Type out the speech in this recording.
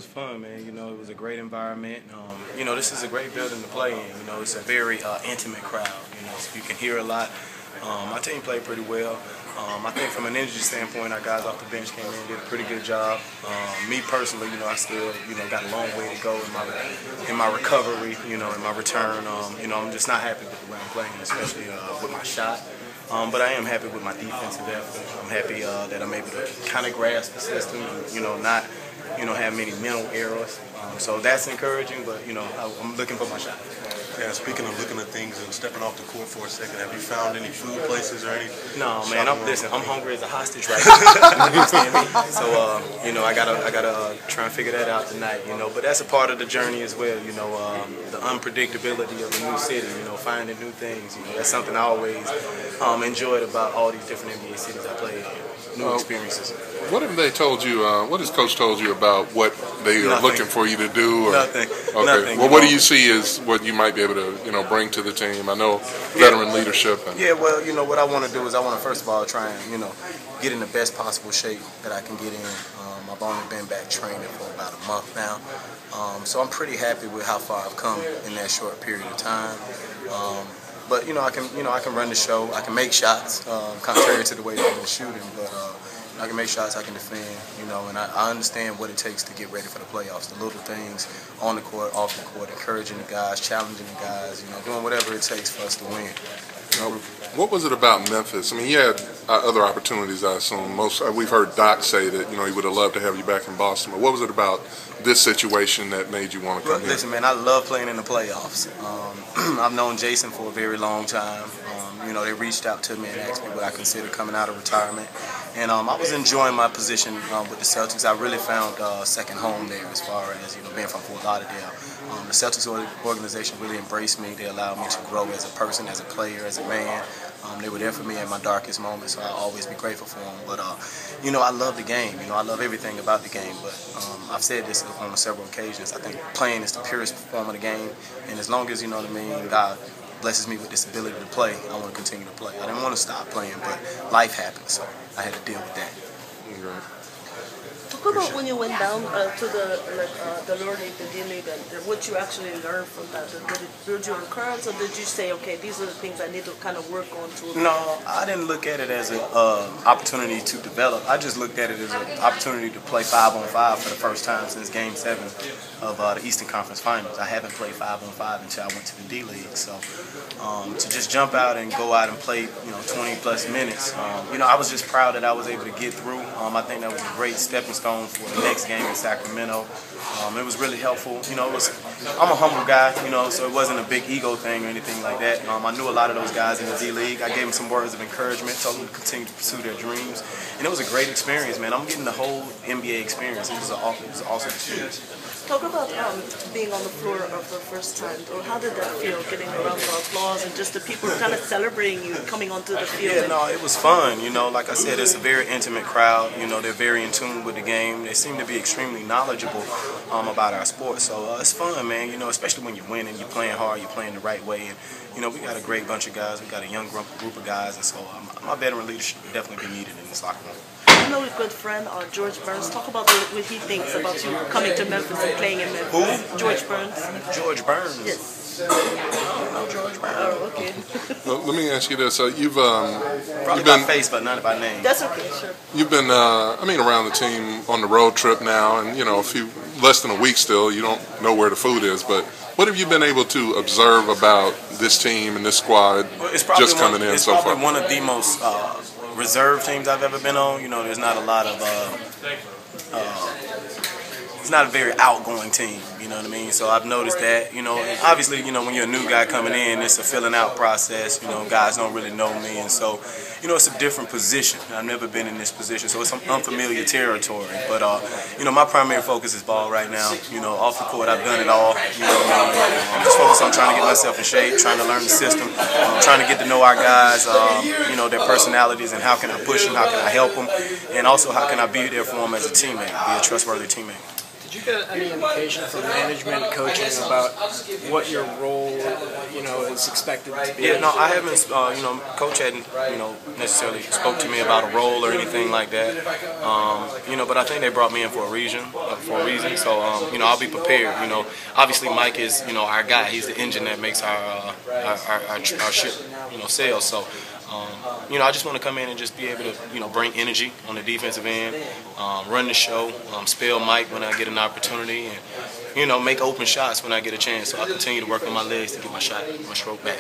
fun, man. It was a great environment. This is a great building to play in. It's a very intimate crowd. So you can hear a lot. My team played pretty well. I think from an energy standpoint, our guys off the bench came in and did a pretty good job. Me personally, I still, got a long way to go in my recovery, in my return. I'm just not happy with the way I'm playing, especially with my shot. But I am happy with my defensive effort. I'm happy that I'm able to kind of grasp the system, not, have many mental errors. So that's encouraging, but, I'm looking for my shot. Yeah, speaking of looking at things and stepping off the court for a second, have you found any food places or any? No, man. I'm hungry as a hostage right now. You understand me? So, I gotta try and figure that out tonight. But that's a part of the journey as well. The unpredictability of a new city. Finding new things. That's something I always enjoyed about all these different NBA cities I played in. New experiences. What have they told you? What has Coach told you about what they are looking for you to do? Or? Nothing. Okay. Nothing. Well, what do you see as what you might be able to, bring to the team? I know veteran leadership. Yeah. Well, what I want to do is I want to first of all try and get in the best possible shape that I can get in. I've only been back training for about a month now, so I'm pretty happy with how far I've come in that short period of time. But I can run the show. I can make shots, contrary to the way they've been shooting. But I can make shots. I can defend. And I understand what it takes to get ready for the playoffs. The little things on the court, off the court, encouraging the guys, challenging the guys. Doing whatever it takes for us to win. What was it about Memphis? I mean, you had other opportunities, I assume. We've heard Doc say that he would have loved to have you back in Boston. But what was it about this situation that made you want to come here? Listen, man, I love playing in the playoffs. I've known Jason for a very long time. They reached out to me and asked me what I consider coming out of retirement. And I was enjoying my position with the Celtics. I really found second home there as far as being from Fort Lauderdale. The Celtics organization really embraced me. They allowed me to grow as a person, as a player, as a man. They were there for me at my darkest moments, so I'll always be grateful for them. But, I love the game. I love everything about the game. But I've said this on several occasions. I think playing is the purest form of the game. And as long as, God blesses me with this ability to play, I want to continue to play. I didn't want to stop playing, but life happened, so I had to deal with that. Right. Talk about when you went down to the lower league, the D League, and what you actually learned from that. Did it build you encourage, or did you say, okay, these are the things I need to kind of work on to? No, I didn't look at it as an opportunity to develop. I just looked at it as an opportunity to play 5-on-5 for the first time since Game 7 of the Eastern Conference Finals. I haven't played 5-on-5 until I went to the D League. So to just jump out and go out and play, 20 plus minutes, I was just proud that I was able to get through. I think that was a great stepping stone for the next game in Sacramento. It was really helpful. I'm a humble guy, so it wasn't a big ego thing or anything like that. I knew a lot of those guys in the D League. I gave them some words of encouragement, told them to continue to pursue their dreams, and it was a great experience, man. I'm getting the whole NBA experience. It was an awesome experience. Talk about being on the floor for the first time. Or how did that feel, getting a round of applause and just the people kind of celebrating you coming onto the field? Yeah, no, it was fun. Like I said, it's a very intimate crowd. They're very in tune with the game. They seem to be extremely knowledgeable about our sport. So it's fun, man, especially when you're winning, you're playing hard, you're playing the right way. And, we got a great bunch of guys. We got a young group of guys. And so my veteran leadership would definitely be needed in this locker room. I know a good friend, George Burns. Talk about what he thinks about you coming to Memphis and playing in Memphis. Who? George Burns. George Burns? Yes. No, George Burns. Oh, okay. Well, let me ask you this: you've probably by face, but not by name. That's okay, sure. You've been, around the team on the road trip now, and less than a week still. You don't know where the food is, but what have you been able to observe about this team and this squad just coming in so far? It's probably one of the most reserve teams I've ever been on. There's not a lot of it's not a very outgoing team, you know what I mean? So I've noticed that, obviously, when you're a new guy coming in, it's a filling out process, guys don't really know me, and so, it's a different position. I've never been in this position, so it's some unfamiliar territory, but, my primary focus is ball right now. Off the court, I've done it all, I'm just focused on trying to get myself in shape, trying to learn the system, trying to get to know our guys, their personalities, and how can I push them, how can I help them, and also how can I be there for them as a teammate, be a trustworthy teammate. Did you get any indication from management, coaching about what your role, is expected to be? Yeah, no, I haven't. Coach hadn't, necessarily spoke to me about a role or anything like that. But I think they brought me in for a reason. So, I'll be prepared. Obviously Mike is, our guy. He's the engine that makes our ship, sail. So. I just want to come in and just be able to, bring energy on the defensive end, run the show, spell Mike when I get an opportunity, and, make open shots when I get a chance. So I continue to work on my legs to get my stroke back.